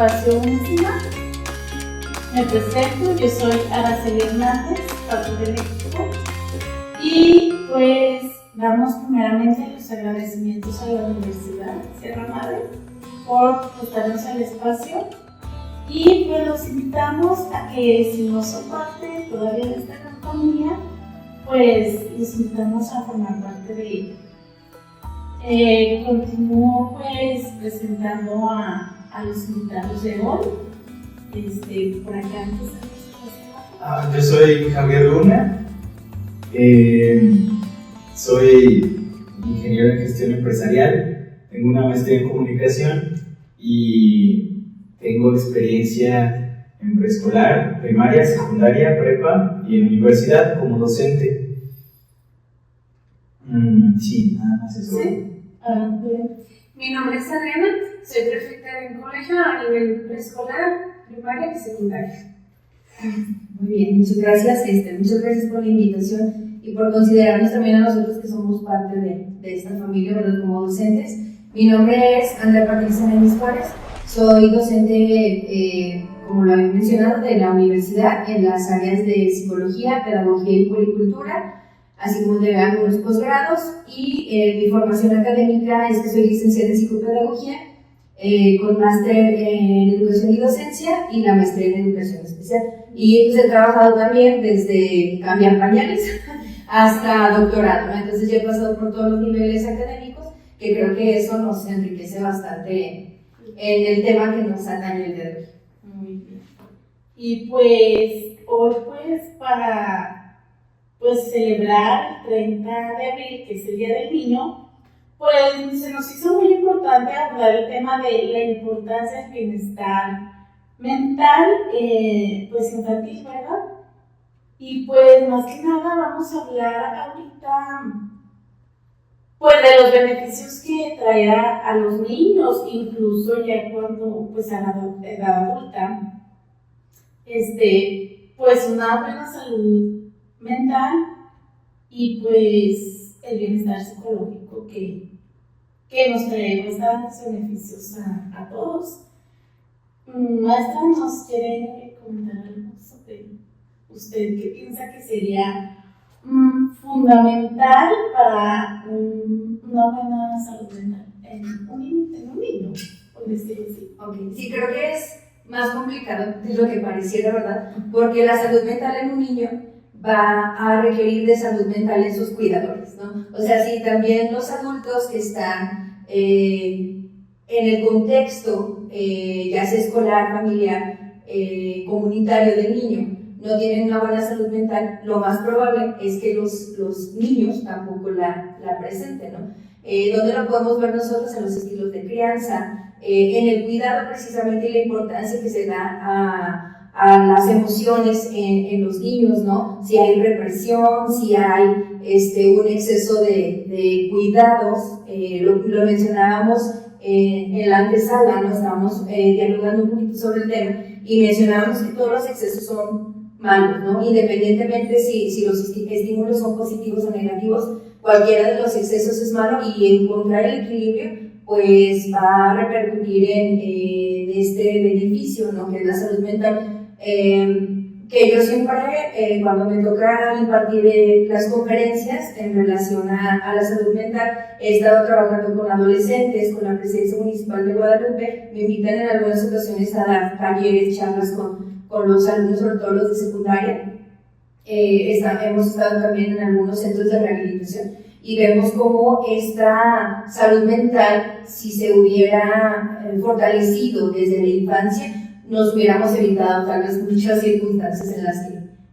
espacio Unísima. Me presento, yo soy Araceli Hernández, parte del equipo, y pues damos primeramente los agradecimientos a la Universidad Sierra Madre por prestarnos el espacio, y pues los invitamos a que, si no son parte todavía de esta gran familia, pues los invitamos a formar parte de ella. Continúo pues presentando a los invitados de hoy. Por acá empezamos. Yo soy Javier Luna, soy ingeniero en gestión empresarial, tengo una maestría en comunicación y tengo experiencia en preescolar, primaria, secundaria, prepa y en universidad como docente. Sí, nada más eso. ¿Sí? Mi nombre es Adriana, soy prefecta de un colegio a nivel preescolar, primaria y secundaria. Muy bien, muchas gracias. Muchas gracias por la invitación y por considerarnos también a nosotros que somos parte de esta familia, ¿verdad? Como docentes. Mi nombre es Andrea Patricia Méndez Juárez, soy docente, como lo había mencionado, de la universidad en las áreas de psicología, pedagogía y puericultura, así como de algunos posgrados, y mi formación académica es que soy licenciada en psicopedagogía, con máster en educación y docencia y la maestría en educación especial. Y pues he trabajado también desde cambiar pañales hasta doctorado, ¿no? Entonces yo he pasado por todos los niveles académicos, que creo que eso nos enriquece bastante en el tema que nos atañe el día de hoy. Muy bien. Y pues hoy para celebrar el 30 de abril, que es el Día del Niño, pues se nos hizo muy importante abordar el tema de la importancia del bienestar mental, pues infantil, ¿verdad? Y pues más que nada vamos a hablar ahorita pues de los beneficios que traerá a los niños, incluso ya cuando pues a la edad adulta, pues una buena salud mental y pues el bienestar psicológico que nos trae bastantes beneficios a todos. Maestra, ¿nos quiere comentar algo sobre usted? ¿Qué piensa que sería fundamental para una buena salud mental en un niño, por decirlo así? Okay. Sí, creo que es más complicado de lo que pareciera, ¿verdad? Porque la salud mental en un niño va a requerir de salud mental en sus cuidadores, ¿no? O sea, si también los adultos que están en el contexto, ya sea escolar, familiar, comunitario del niño, no tienen una buena salud mental, lo más probable es que los niños tampoco la presenten, ¿no? ¿Dónde lo podemos ver nosotros? En los estilos de crianza, en el cuidado precisamente y la importancia que se da a las emociones en los niños, ¿no? Si hay represión, si hay un exceso de cuidados, lo mencionábamos en la antesala, ¿no? Estábamos dialogando un poquito sobre el tema y mencionábamos que todos los excesos son malos, ¿no? Independientemente si los estímulos son positivos o negativos, cualquiera de los excesos es malo, y encontrar el equilibrio pues va a repercutir en este beneficio, ¿no? Que es la salud mental. Que yo siempre, cuando me toca impartir las conferencias en relación a la salud mental, he estado trabajando con adolescentes, con la Presidencia Municipal de Guadalupe. Me invitan en algunas ocasiones a dar talleres, charlas con los alumnos, sobre todo los de secundaria. Hemos estado también en algunos centros de rehabilitación y vemos cómo esta salud mental, si se hubiera fortalecido desde la infancia, nos hubiéramos evitado tal vez muchas circunstancias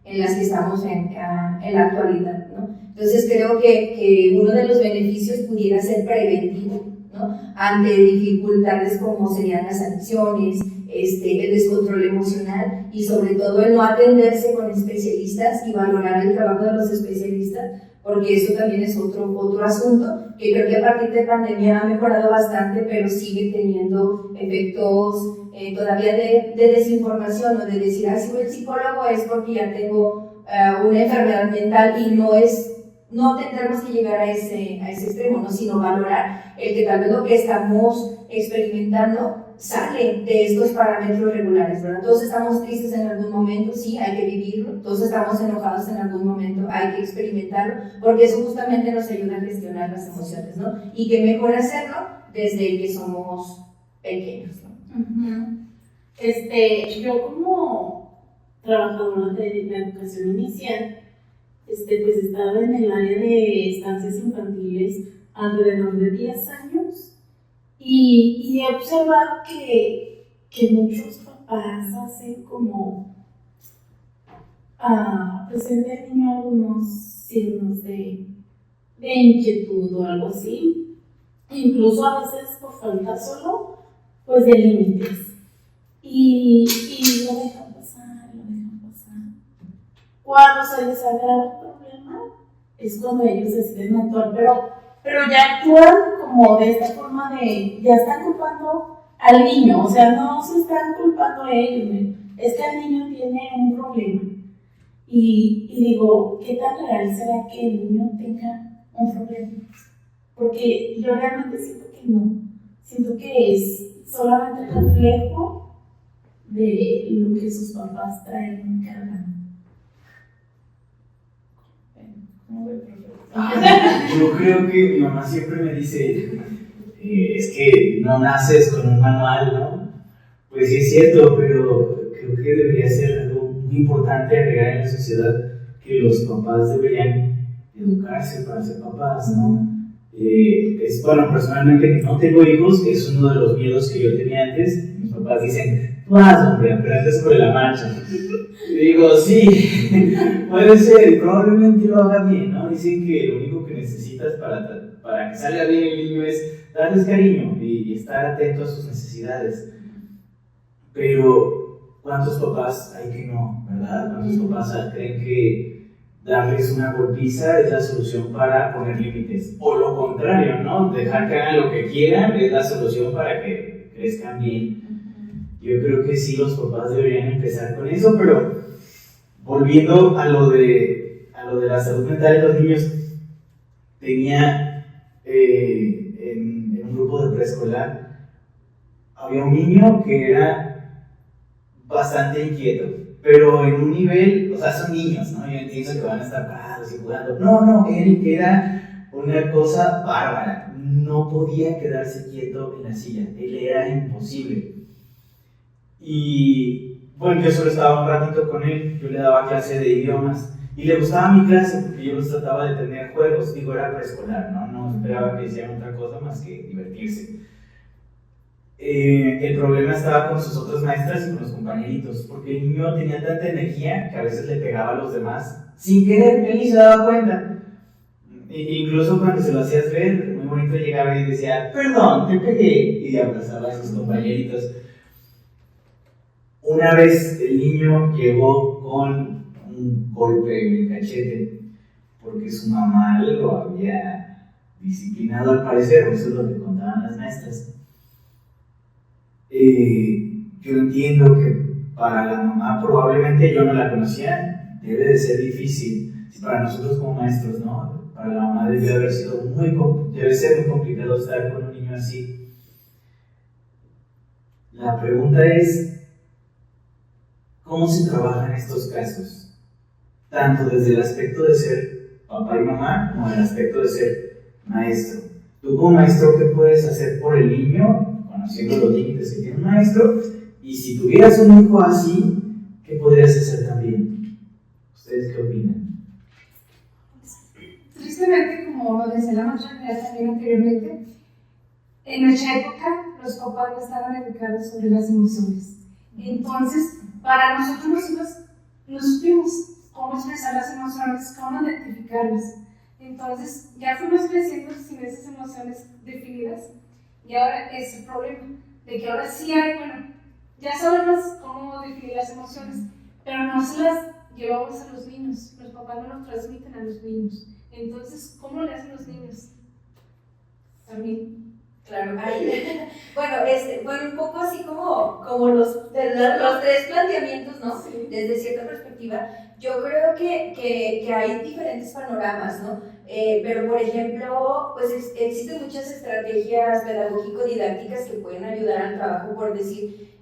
en las que estamos en la actualidad, ¿no? Entonces creo que uno de los beneficios pudiera ser preventivo, ¿no? Ante dificultades como serían las adicciones, el descontrol emocional, y sobre todo el no atenderse con especialistas y valorar el trabajo de los especialistas, porque eso también es otro asunto que creo que a partir de pandemia ha mejorado bastante, pero sigue teniendo efectos todavía de desinformación, o de decir, si voy al psicólogo es porque ya tengo una enfermedad mental, y no tendremos que llegar a ese extremo, ¿no? Sino valorar el que tal vez lo que estamos experimentando sale de estos parámetros regulares, ¿verdad? Todos estamos tristes en algún momento, sí, hay que vivirlo. Todos estamos enojados en algún momento, hay que experimentarlo, porque eso justamente nos ayuda a gestionar las emociones, ¿no? Y que mejor hacerlo desde que somos pequeños, ¿no? Yo como trabajadora de la educación inicial, pues estaba en el área de estancias infantiles alrededor de 10 años y he observado que muchos papás hacen como presente al niño algunos signos de inquietud o algo así, incluso a veces por falta solo pues de límites y lo dejan pasar. Cuando se les agrava el problema es cuando ellos deciden actuar, pero ya actúan como de esta forma de, ya están culpando al niño, o sea, no se están culpando a ellos, es que el niño tiene un problema. Y digo, ¿qué tan real será que el niño tenga un problema? Porque yo realmente siento que no, siento que es solamente el reflejo de lo que sus papás traen cargando. Yo creo que mi mamá siempre me dice, es que no naces con un manual, ¿no? Pues sí es cierto, pero creo que debería ser algo muy importante agregar en la sociedad, que los papás deberían educarse para ser papás, ¿no? Bueno, personalmente no tengo hijos, es uno de los miedos que yo tenía antes. Mis papás dicen, tú hombre, aprendes sobre la marcha. Y digo, sí, puede ser, y probablemente lo haga bien, ¿no? Dicen que lo único que necesitas para que salga bien el niño es darles cariño y estar atento a sus necesidades. Pero, ¿cuántos papás hay que no, verdad? ¿Cuántos papás creen que darles una golpiza es la solución para poner límites? O lo contrario, ¿no? Dejar que hagan lo que quieran es la solución para que crezcan bien. Yo creo que sí, los papás deberían empezar con eso, pero volviendo a lo de la salud mental de los niños, tenía en un grupo de preescolar, había un niño que era bastante inquieto, pero en un nivel, o sea, son niños, ¿no? Yo entiendo que van a estar parados y jugando. No, él era una cosa bárbara, no podía quedarse quieto en la silla, él era imposible. Y bueno, yo solo estaba un ratito con él, yo le daba clase de idiomas y le gustaba mi clase porque yo los trataba de tener juegos, digo, era preescolar, no esperaba que hicieran otra cosa más que divertirse. El problema estaba con sus otras maestras y con los compañeritos, porque el niño tenía tanta energía que a veces le pegaba a los demás sin querer, él ni se daba cuenta. Incluso cuando se lo hacías ver, muy bonito, llegaba y decía, perdón, te pegué, y abrazaba a sus compañeritos. Una vez el niño llegó con un golpe en el cachete porque su mamá lo había disciplinado al parecer, eso es lo que contaban las maestras. Yo entiendo que para la mamá, probablemente yo no la conocía, debe de ser difícil, para nosotros como maestros, ¿no? Para la mamá debe ser muy complicado estar con un niño así. La pregunta es, ¿cómo se trabaja en estos casos? Tanto desde el aspecto de ser papá y mamá, como el aspecto de ser maestro. Tú como maestro, ¿qué puedes hacer por el niño, conociendo los límites que tiene un maestro? Y si tuvieras un hijo así, ¿qué podrías hacer también? ¿Ustedes qué opinan? Tristemente, como lo decía la maestra también anteriormente, en nuestra época los papás no estaban educados sobre las emociones. Entonces, para nosotros los hijos no supimos cómo expresar las emociones, cómo identificarlas. Entonces, ya fuimos creciendo sin esas emociones definidas y ahora es el problema, de que ahora sí hay, ya sabemos cómo definir las emociones, pero no se las llevamos a los niños, los papás no nos transmiten a los niños. Entonces, ¿cómo le hacen los niños? También. Claro, bueno, un poco así como los tres planteamientos, ¿no? Sí. Desde cierta perspectiva, Yo creo que hay diferentes panoramas, ¿no? Pero, por ejemplo, pues existen muchas estrategias pedagógico-didácticas que pueden ayudar al trabajo, por decir,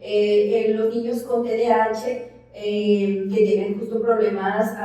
los niños con TDAH que tienen justo problemas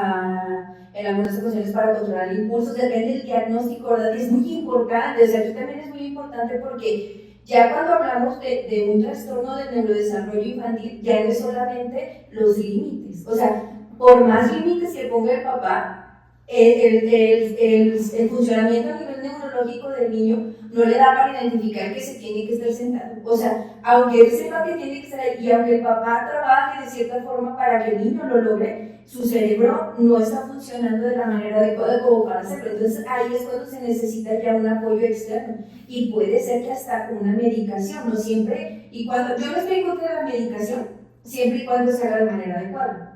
en algunas ocasiones para controlar impulsos, depende del diagnóstico, ¿verdad? Que es muy importante, o sea, aquí también es muy importante porque ya cuando hablamos de un trastorno del neurodesarrollo infantil, ya no es solamente los límites, o sea, por más límites que ponga el papá, el funcionamiento a nivel neurológico del niño no le da para identificar que se tiene que estar sentado. O sea, aunque él sepa que tiene que estar ahí y aunque el papá trabaje de cierta forma para que el niño lo logre, su cerebro no está funcionando de la manera adecuada como para hacerlo. Entonces ahí es cuando se necesita ya un apoyo externo y puede ser que hasta una medicación, no siempre, y cuando yo no estoy en contra de la medicación, siempre y cuando se haga de manera adecuada.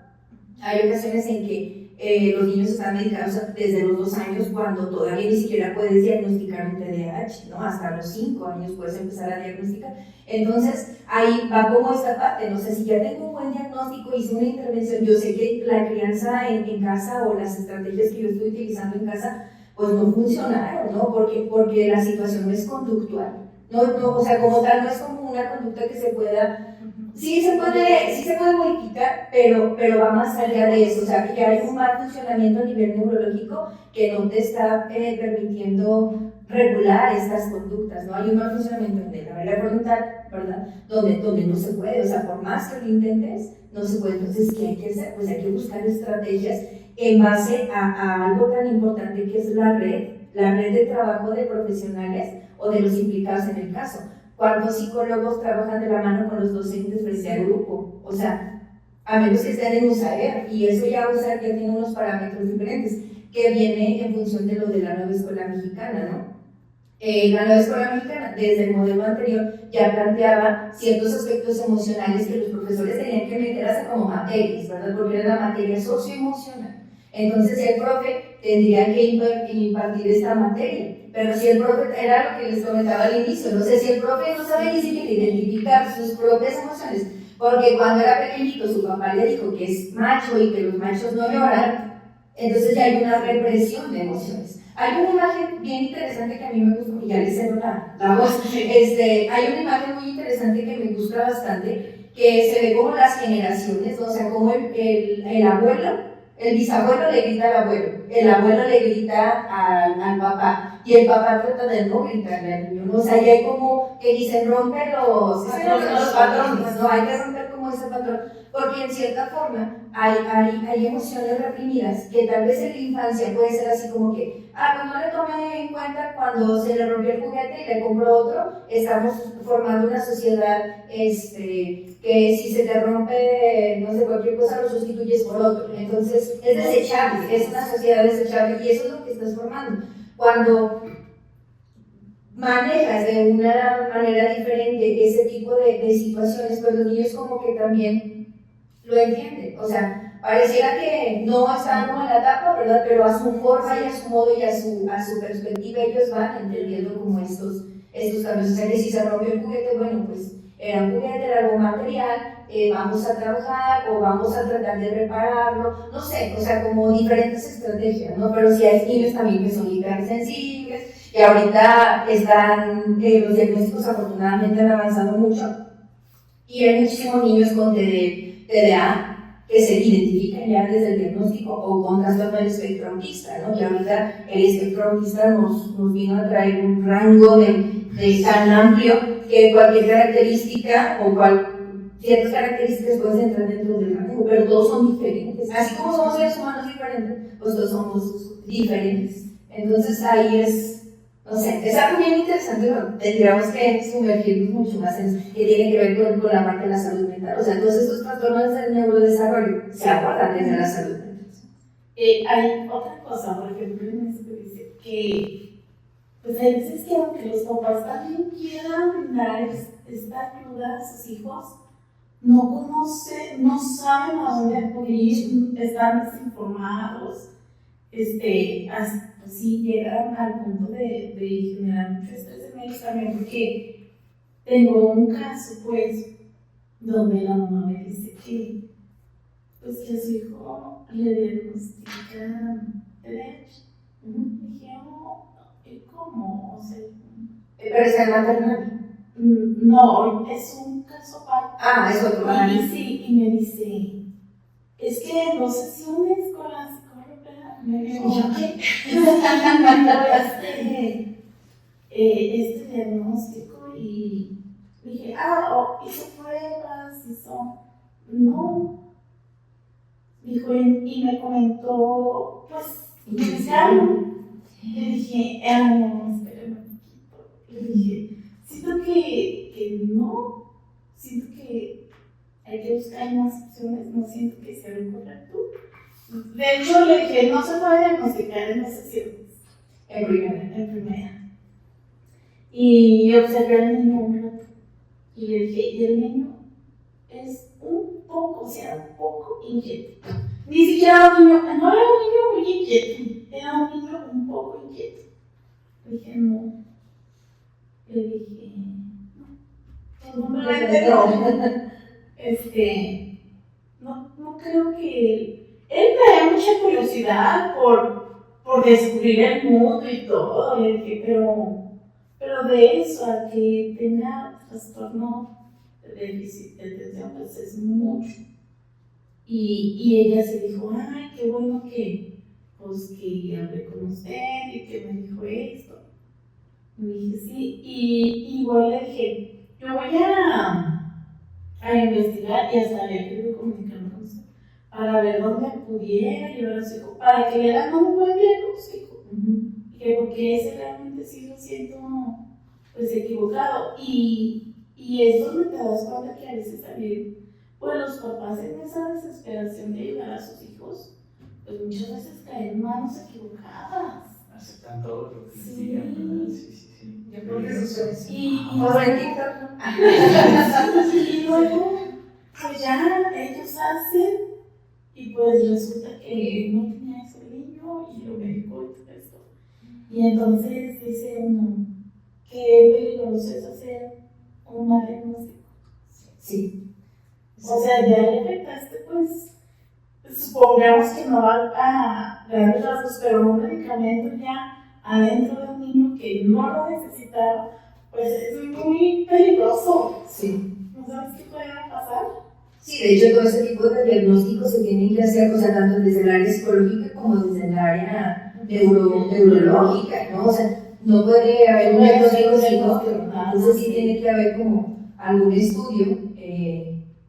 Hay ocasiones en que los niños están medicados desde los 2 años cuando todavía ni siquiera puedes diagnosticar un TDAH, ¿no? Hasta los 5 años puedes empezar a diagnosticar. Entonces, ahí va como esta parte, no sé, si ya tengo un buen diagnóstico, hice una intervención, yo sé que la crianza en casa o las estrategias que yo estoy utilizando en casa, pues no funcionaron, ¿no? Porque la situación no es conductual. No, o sea, como tal, no es como una conducta que se pueda... Sí se puede modificar, pero va más allá de eso. O sea, que hay un mal funcionamiento a nivel neurológico que no te está permitiendo regular estas conductas, ¿no? Hay un mal funcionamiento de la manera frontal, ¿verdad? Donde no se puede, o sea, por más que lo intentes, no se puede. Entonces, ¿qué hay que hacer? Pues hay que buscar estrategias en base a algo tan importante que es la red de trabajo de profesionales o de los implicados en el caso. ¿Cuántos psicólogos trabajan de la mano con los docentes frente al grupo? O sea, a menos que estén en USAER, y eso ya USAER ya tiene unos parámetros diferentes, que viene en función de lo de la nueva escuela mexicana, ¿no? La nueva escuela mexicana, desde el modelo anterior, ya planteaba ciertos aspectos emocionales que los profesores tenían que meter hasta como materias, ¿verdad? Porque era la materia socioemocional. Entonces el profe tendría que impartir esta materia. Pero si el profe, era lo que les comentaba al inicio, no sé, si el profe no sabe ni siquiera identificar sus propias emociones, porque cuando era pequeñito su papá le dijo que es macho y que los machos no lloran, entonces ya hay una represión de emociones. Hay una imagen bien interesante que a mí me gusta, y ya les cedo la voz, hay una imagen muy interesante que me gusta bastante, que se ve como las generaciones, o sea, como el abuelo, el bisabuelo le grita al abuelo, el abuelo le grita al papá, y el papá trata de no gritarle al niño, ¿no? O sea, ya hay como que dicen romper los patrones, ¿no? Hay que romper como ese patrón, porque en cierta forma hay emociones reprimidas que tal vez en la infancia puede ser así como que, pues no le tomé en cuenta cuando se le rompió el juguete y le compró otro, estamos formando una sociedad que si se te rompe, no sé, cualquier cosa lo sustituyes por otro, entonces es desechable, es una sociedad desechable y eso es lo que estás formando. Cuando manejas de una manera diferente ese tipo de situaciones, pues los niños como que también lo entienden, o sea, pareciera que no están como en la etapa, ¿verdad? Pero a su forma y a su modo y a su perspectiva ellos van entendiendo como estos cambios. O sea, que si se rompió el juguete, bueno, pues era un juguete, era algo material, vamos a trabajar o vamos a tratar de repararlo, no sé, o sea, como diferentes estrategias, ¿no? Pero sí hay niños también que son hipersensibles, y ahorita los diagnósticos afortunadamente han avanzado mucho, y hay muchísimos niños con TDA que se identifican ya desde el diagnóstico o con trastorno del espectro autista, ¿no? Que ahorita el espectro autista nos vino a traer un rango de tan amplio que cualquier característica o ciertas características pueden entrar dentro del rango, pero todos son diferentes. Así como somos seres humanos diferentes, pues todos somos diferentes. Entonces ahí no sé, es algo bien interesante, pero tendríamos que sumergirnos mucho más que tiene que ver con la parte de la salud mental. O sea, todos estos trastornos del neurodesarrollo se abordan desde la salud mental. Hay otra cosa, por ejemplo, en eso que dice que, pues hay veces que aunque los papás también quieran dar esta ayuda a sus hijos, no conocen, no saben a dónde acudir, están desinformados, pues sí llegan al punto de generar mucho estrés en ellos también, porque tengo un caso, pues, donde la mamá me dice que pues que a su hijo le diagnostican TDAH. Dije, oh, ¿y cómo? O sea, Pero es el maternal. no, es un caso aparte. Ah, es otro. Y sí, y me dice, es que no sé si unes con la psicóloga, me dijo, este diagnóstico y dije, hizo pruebas, no. Dijo, y me comentó, pues, iniciarlo. Le dije, no, espérame un poquito. Le dije, siento que no, siento que hay que buscar más opciones, no siento que sea lo correcto. De hecho, le dije, no se puede diagnosticar en 2 sesiones. En primera. En primera. Y observé al niño un rato. Y le dije, y el niño es un poco inquieto. Ni siquiera no era un niño muy inquieto, era un niño un poco inquieto. Le dije, no. Le dije, no. No creo que él trae mucha curiosidad por descubrir el mundo y todo. Le dije, pero de eso a que tenga trastorno de déficit de atención, pues es mucho. Y ella se dijo, ay, qué bueno que hablé con usted y que me dijo esto. Me dije, sí, y igual le dije, yo voy a investigar y hasta había querido comunicarme con usted para ver dónde pudiera llevar a su hijo, para que le hagan un buen diagnóstico. Que porque ese realmente sí lo siento pues equivocado. Y es donde te das cuenta que a veces también pues los papás en esa desesperación de ayudar a sus hijos, pues muchas veces caen en manos equivocadas. Aceptan todo lo que les Sí. digan, ¿verdad? Sí. Yo creo que eso es. Y luego, pues ya ellos hacen, y pues resulta que no tenía eso el niño, y lo médico y todo esto. Y entonces dice uno, qué peligroso es hacer un mal diagnóstico. Sí. O sea, ya le afectaste, pues, supongamos que no va a grandes rasgos, pero un medicamento ya adentro de un niño que no lo necesitaba, pues es muy peligroso. Sí. ¿No sabes qué puede pasar? Sí, de hecho, todo ese tipo de diagnósticos se tienen que hacer, o sea, tanto desde el área psicológica como desde el área neurológica, ¿no? O sea, no puede haber un diagnóstico sin otro. Entonces, sí tiene que haber como algún estudio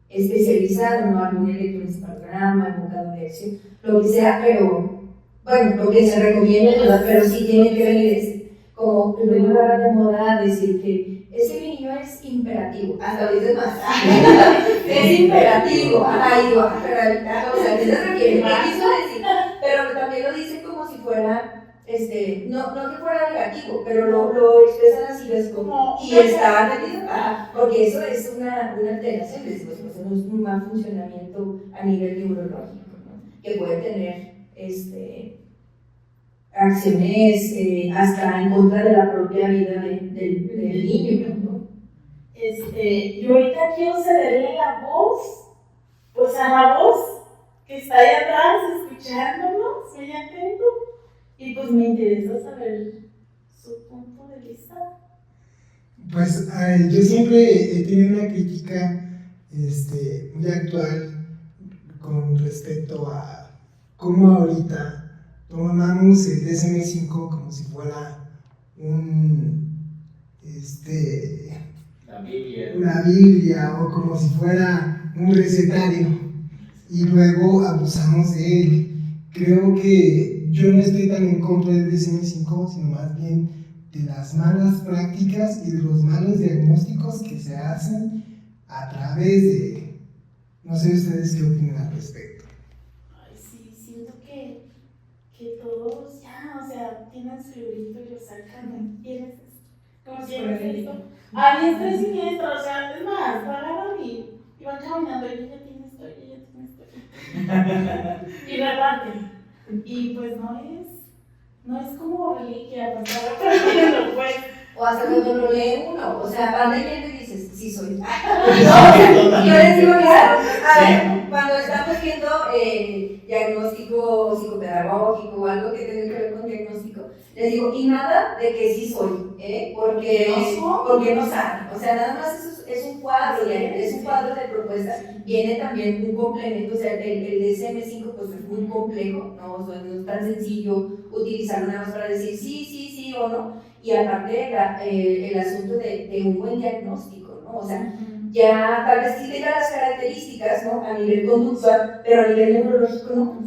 especializado, ¿no? Algún electroencefalograma, enfocado de acción, lo que sea, pero, bueno, lo que se recomienda, ¿verdad? Pero sí tiene que venir, como luego agarrar de moda decir que ese niño es imperativo, hasta ahorita es más, es imperativo, ay, digo, pero, o sea, ¿qué se refiere? ¿Qué quiso decir? Pero también lo dice como si fuera, no que fuera negativo, pero lo expresan así, es como, y está atendido, porque eso es una alteración, decimos, no es un mal funcionamiento a nivel neurológico, ¿no? Que puede tener, acciones hasta en contra de la propia vida del niño, ¿no? Yo ahorita quiero cederle la voz, pues a la voz que está ahí atrás escuchándonos, muy atento, y pues me interesa saber su punto de vista. Pues yo siempre he tenido una crítica muy actual con respecto a cómo ahorita tomamos el DSM-5 como si fuera una Biblia o como si fuera un recetario y luego abusamos de él. Creo que yo no estoy tan en contra del DSM-5, sino más bien de las malas prácticas y de los malos diagnósticos que se hacen a través de... No sé ustedes qué opinan al respecto. Ay, sí, siento que todos ya, o sea, tienen su librito y lo sacan, ¿quieres esto? ¿Cómo quieres esto? A diestra y siniestra, o sea, es más, pararon y van caminando, y ella tiene esto, y ella tiene esto. Y reparten. Y pues no es como reliquia, pues ahora aprendiendo, pues. O hasta cuando lo lee uno, o sea, van leyendo y dices, sí soy. Yo les digo, a ver, cuando estamos viendo diagnóstico psicopedagógico o algo que tenga que ver con diagnóstico, les digo, y nada de que sí soy, porque no saben. O sea, nada más es un cuadro, es un cuadro de propuestas. Viene también un complemento, o sea, el DSM-5 pues es muy complejo, ¿no? O sea, no es tan sencillo utilizarlo nada más para decir sí o no. Y aparte el asunto de un buen diagnóstico, ¿no? O sea, ya tal vez sí tenga las características, ¿no? A nivel conductual, pero a nivel neurológico no.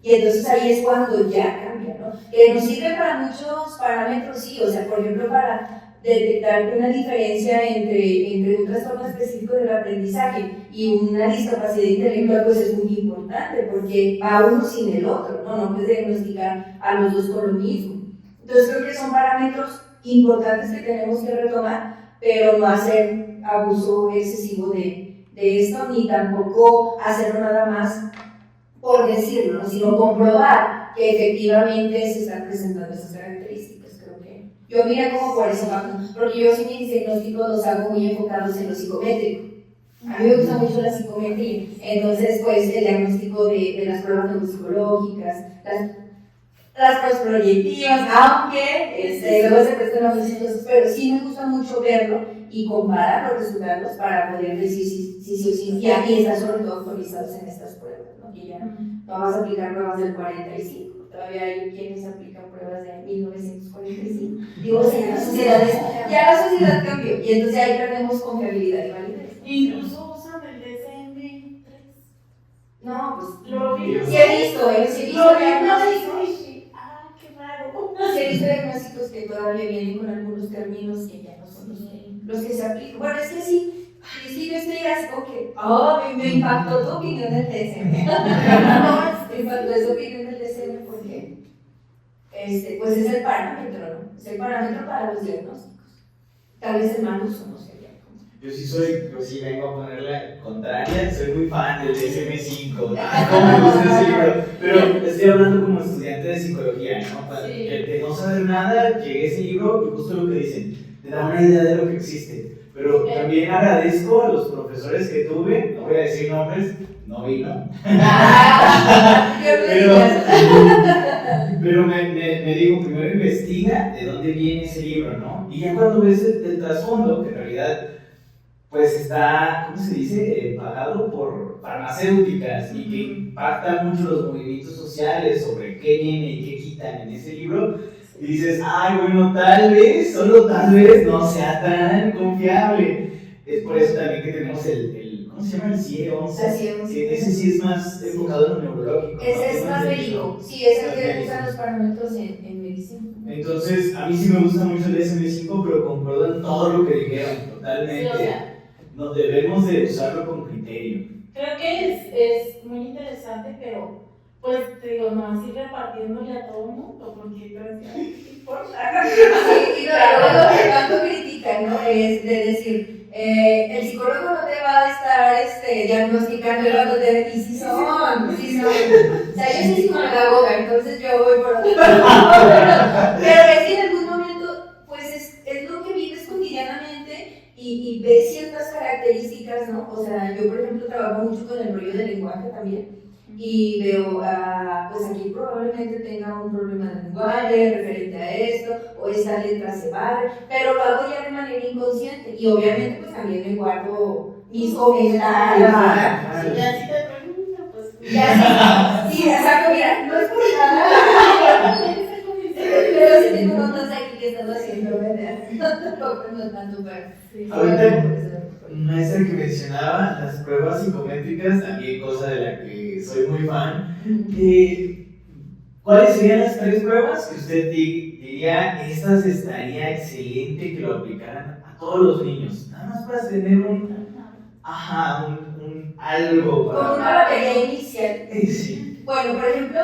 Y entonces ahí es cuando ya cambia, ¿no? Nos sirve para muchos parámetros, sí, o sea, por ejemplo, para detectar una diferencia entre un trastorno específico del aprendizaje y una discapacidad intelectual, pues es muy importante, porque va uno sin el otro, ¿no? No puedes diagnosticar a los dos con lo mismo. Entonces creo que son parámetros importantes que tenemos que retomar, pero no hacer abuso excesivo de esto, ni tampoco hacerlo nada más por decirlo, ¿no? Sino comprobar que efectivamente se están presentando esas características. Creo que yo mira como por eso, porque yo sí mis diagnósticos los hago muy enfocados en lo psicométrico. A mí me gusta mucho la psicometría, entonces pues el diagnóstico de las pruebas neuropsicológicas, las pruebas proyectivas, aunque luego se prestan a muchas cosas, pero sí me gusta mucho verlo y comparar los resultados para poder decir si y aquí están sobre todo actualizados en estas pruebas, ¿no? Que ya no vas a aplicar pruebas del 45, todavía hay quienes aplican pruebas de 1945. Digo, sí, ya la sociedad cambió y entonces ahí perdemos confiabilidad y validez. Incluso usan el DSM-3. No, pues Lo vi. sí he visto diagnósticos. Qué raro. Sí he visto diagnósticos que todavía vienen con algunos términos que ya no son los que se aplican. Bueno, es que sí, yo estoy así como que, me impactó tu opinión del DSM. Me impactó esa opinión del DSM porque, pues es el parámetro, ¿no? Es el parámetro para los diagnósticos. Tal vez el mal uso no sería. Yo sí vengo a poner la contraria, soy muy fan del DSM-5, ¿cómo me gusta ese libro? Pero estoy hablando como estudiante de psicología, ¿no? Para que no saber nada, llegue a ese libro y justo lo que dicen, te da una idea de lo que existe. Pero también agradezco a los profesores que tuve, no voy a decir nombres, no vino. Pero me digo, primero investiga de dónde viene ese libro, ¿no? Y ya cuando ves el trasfondo, que en realidad pues está, ¿cómo se dice?, pagado por farmacéuticas y que impacta mucho los movimientos sociales sobre qué viene y qué quitan en ese libro, y dices, ay, bueno, tal vez, solo tal vez, no sea tan confiable. Es por eso también que tenemos ¿cómo se llama? El CIE-11, que ese sí es más enfocado en lo neurológico. Ese es más médico, sí, es el que usan los parámetros en medicina. Entonces, a mí sí me gusta mucho el DSM-5, pero concuerdo en todo lo que dijeron, totalmente. Sí, o sea, no debemos de usarlo con criterio. creo que es muy interesante, pero pues te digo, no así repartiéndole a todo el mundo, porque no importa. Sí, y luego lo que tanto critican, ¿no? Es de decir, el psicólogo no te va a estar diagnosticando el otro, y sí son. O sea, yo soy psicopedagoga, entonces yo voy por otro lado. Pero es que en algún momento, pues es lo que vives cotidianamente. Y ves ciertas características, ¿no? O sea, yo por ejemplo trabajo mucho con el rollo del lenguaje también y veo, pues aquí probablemente tenga un problema de lenguaje referente a esto, o esta letra se barre, pero lo hago ya de manera inconsciente y obviamente pues también me guardo mis comentarios. Si ya si te pregunto, pues... Ya sí, exacto, mira, no es por nada. Pero sí tengo notas aquí que estás haciendo, ¿verdad? No tanto, pero... Ahorita, maestra que mencionaba las pruebas psicométricas, también cosa de la que soy muy fan. ¿Cuáles serían las 3 pruebas que usted diría, estas estaría excelente que lo aplicaran a todos los niños? Nada más para tener un algo para... Como una batería inicial. Sí. Bueno, por ejemplo,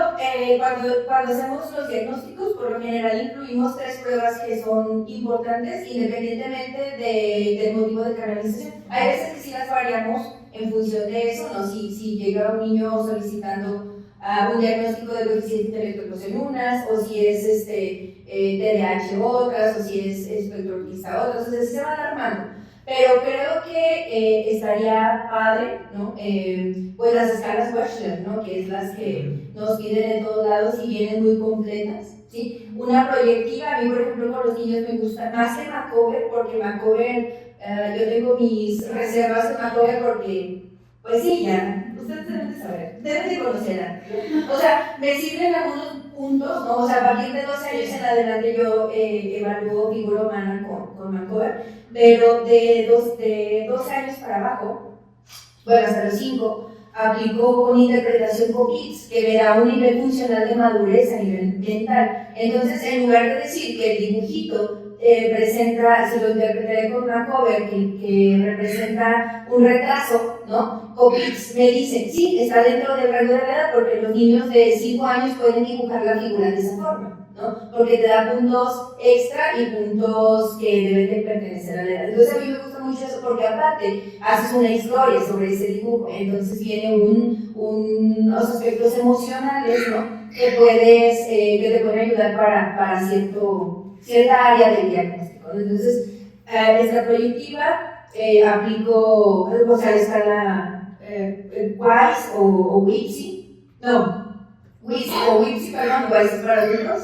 cuando hacemos los diagnósticos, por lo general incluimos 3 pruebas que son importantes independientemente del motivo de canalización. Hay veces que sí las variamos en función de eso, ¿no? Si llega un niño solicitando un diagnóstico de coeficiente intelectual en unas, o si es TDAH otras, o si es espectro autista otras, entonces se van armando. pero creo que estaría padre, ¿no? Pues las escalas Wechsler, ¿no? Que es las que nos piden en todos lados y vienen muy completas, ¿sí? Una proyectiva, a mí por ejemplo con los niños me gusta más que Macover, porque Macover, yo tengo mis reservas en Macover porque, pues sí, ya, ustedes deben de saber, deben de conocer, ¿no? O sea, me sirven algunos puntos, ¿no? O sea, a partir de 12 años en adelante yo evalúo figura humana con Macover, pero de 12 años para abajo, bueno, hasta los 5, aplicó con interpretación COPITS, que me da un nivel funcional de madurez a nivel mental. Entonces, en lugar de decir que el dibujito presenta, si lo interpretaré con una cover que representa un retraso, ¿no? COPITS me dice, sí, está dentro del rango de edad porque los niños de 5 años pueden dibujar la figura de esa forma, ¿no? Porque te da puntos extra y puntos que deben de pertenecer a la edad. Entonces a mí me gusta mucho eso porque aparte haces una historia sobre ese dibujo, entonces viene unos aspectos emocionales, ¿no? Que te pueden ayudar para cierta área del diagnóstico, ¿no? Entonces, esta proyectiva aplico, o sea, la escala WISE o WIPSI, no, WISE o WIPSI, perdón, WISE es para adultos,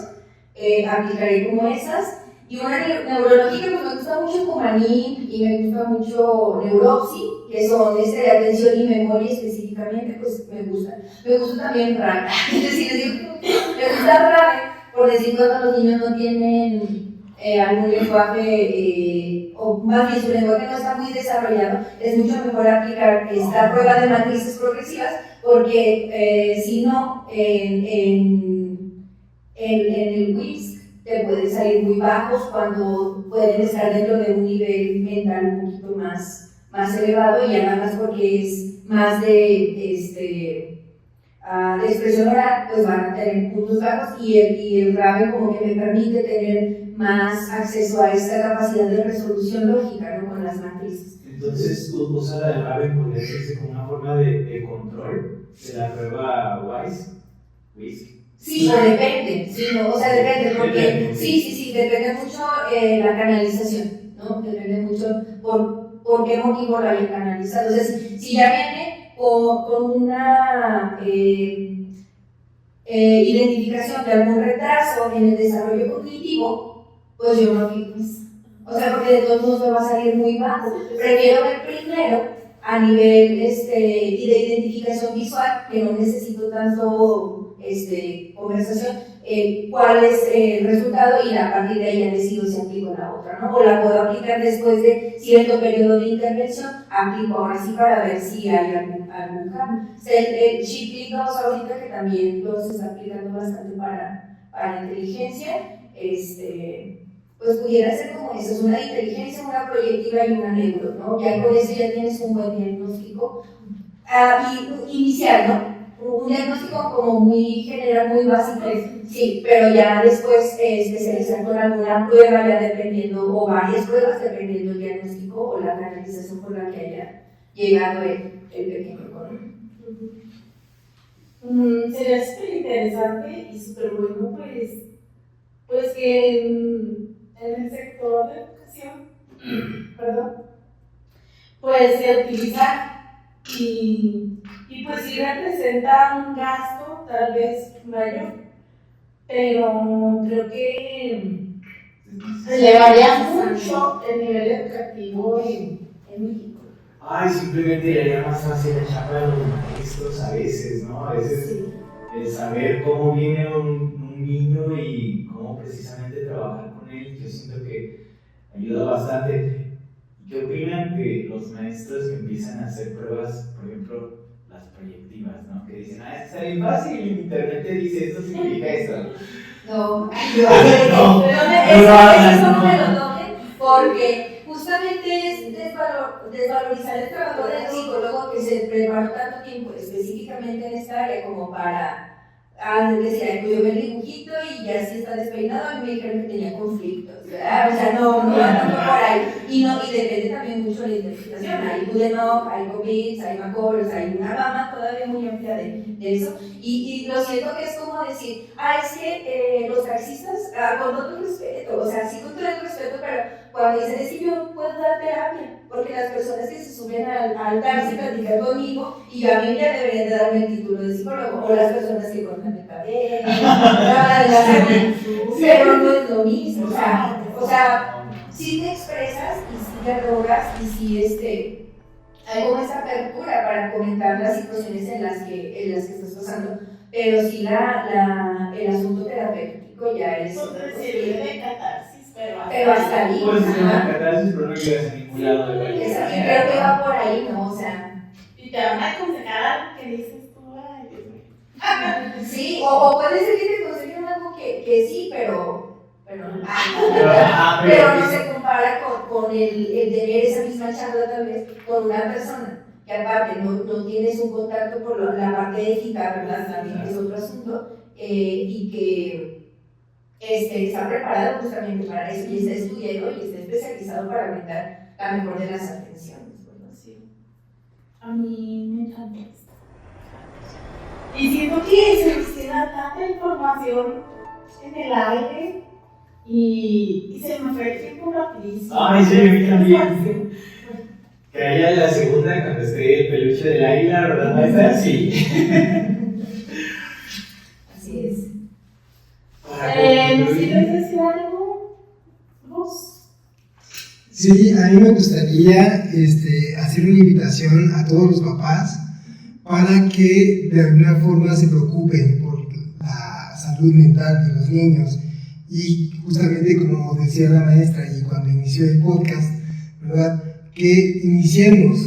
aplicaré como esas. Y una neurológica, pues me gusta mucho Comanin y me gusta mucho Neuropsy, que son de atención y memoria específicamente, pues me gusta. Me gusta también RAVE, es decir, me gusta RAVE, por decir cuando los niños no tienen algún lenguaje, o más bien su lenguaje no está muy desarrollado, es mucho mejor aplicar esta prueba de matrices progresivas, porque si no, en el WISC te pueden salir muy bajos cuando pueden estar dentro de un nivel mental un poquito más elevado, y además porque es más de expresión oral, pues van a tener puntos bajos, y el RAVE como que me permite tener más acceso a esta capacidad de resolución lógica, ¿no? Con las matrices. Entonces, usa la de RAVE, podría decirse como una forma de control de la prueba WISC. Sí, o depende, sí, no, o sea, depende, porque sí, depende mucho la canalización, ¿no? Depende mucho por qué motivo lo hayan canalizado. O sea, si ya viene con una identificación de algún retraso en el desarrollo cognitivo, pues yo no fijo eso. O sea, porque de todos modos me va a salir muy bajo. Prefiero ver primero a nivel y de identificación visual, que no necesito tanto conversación, cuál es el resultado, y a partir de ahí ya decido si aplico la otra, ¿no? O la puedo aplicar después de cierto periodo de intervención, aplico ahora sí para ver si hay algún cambio. El chip 2 ahorita, que también lo se está aplicando bastante para inteligencia, pues pudiera ser como eso, es una inteligencia, una proyectiva y una neuro, ¿no? Ya con eso ya tienes un buen diagnóstico y inicial, ¿no? Un diagnóstico como muy general, muy básico, sí, pero ya después especializar con alguna prueba, ya dependiendo, o varias pruebas, dependiendo del diagnóstico o la canalización por la que haya llegado el pequeño con. Sería súper interesante y súper bueno, pues que en el sector de educación, perdón, pues se utiliza y pues sí representa un gasto tal vez mayor, pero creo que elevaría mucho el nivel educativo en México. Ay, simplemente haría más fácil la chamba de los maestros a veces, ¿no? A veces Sí. el saber cómo viene un niño y cómo precisamente trabajar con él, yo siento que ayuda bastante. ¿Qué opinan de los maestros que empiezan a hacer pruebas, por ejemplo, las proyectivas, ¿no? Que dicen, esto está bien fácil, y en internet te dice, esto significa esto. No, No, eso no me lo tomen, porque justamente es desvalorizar el trabajo del psicólogo que se preparó tanto tiempo específicamente en esta área como para decir, pues yo veo el dibujito y ya sí está despeinado. A mí me dijeron que tenía conflictos, ¿verdad? O sea, no va tanto por ahí, y depende también mucho de la interpretación. Hay Budenov, hay Covitz, hay Macovers, hay una gama todavía muy amplia de eso, y lo siento que es como decir, es que los taxistas, con todo el respeto, o sea, sí con todo el respeto, pero cuando dicen, es que yo no puedo dar terapia, porque las personas que se suben al taxi platican conmigo y a mí ya deberían de darme el título de psicólogo, o las personas que cortan el cabello, pero no es lo mismo, o sea, sí te expresas y sí dialogas y sí hay como esa apertura para comentar las situaciones en las que estás pasando, pero sí el asunto terapéutico ya es... Sirve de catarsis, pero hasta ahí. Pues es una catarsis, pero no llegas a ningún lado de cualquier Creo manera. que va por ahí, ¿no? O sea... Y te van a aconsejar algo que dices tú, ay, Dios mío. Sí, o puede ser que te aconsejen algo que sí, pero no se compara con el tener esa misma charla tal vez con una persona que aparte no tienes un contacto por la parte ética, ¿verdad? También es otro asunto, y que está preparado justamente para eso y está estudiado y está especializado para brindar la mejor de las atenciones, ¿verdad? Sí. A mí me encanta esto. Y siento que se nos queda tanta información en el aire y se me fue el tiempo rapidísimo. Ay, sí, a mí también. Que haya la segunda cuando esté el peluche del águila, ¿verdad, maestra? Sí. Así es. ¿Nos quieres decir algo, Luz? Sí, a mí me gustaría hacer una invitación a todos los papás para que de alguna forma se preocupen por la salud mental de los niños. Y justamente como decía la maestra y cuando inició el podcast, ¿verdad? Que iniciemos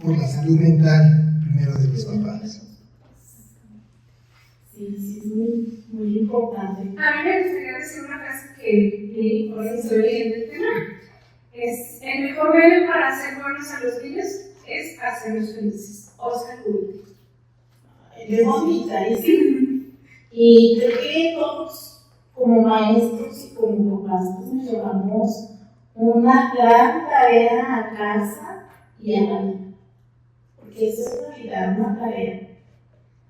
por la salud mental primero de los papás. Sí, es muy, muy importante. A mí me gustaría decir una frase que leí, por eso estoy leyendo el tema. El mejor medio para hacer buenos a los niños es hacerlos felices. Oscar Wilde. Es bonita, y sí. Y creo que todos, como maestros y como papás, pues nos llevamos una gran tarea a casa y a la vida. Porque eso es realidad, una tarea.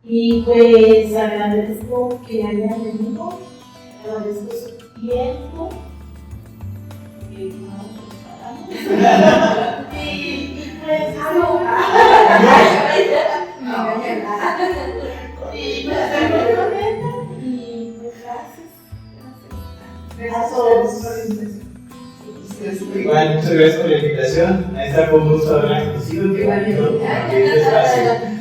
Y pues agradezco que hayan venido, agradezco su tiempo. Y pues, y pues estoy muy contenta y pues gracias a todos. Igual, muchas gracias por la invitación. Maestra, fue un gusto haberla conocido. Qué bonito compartir este espacio.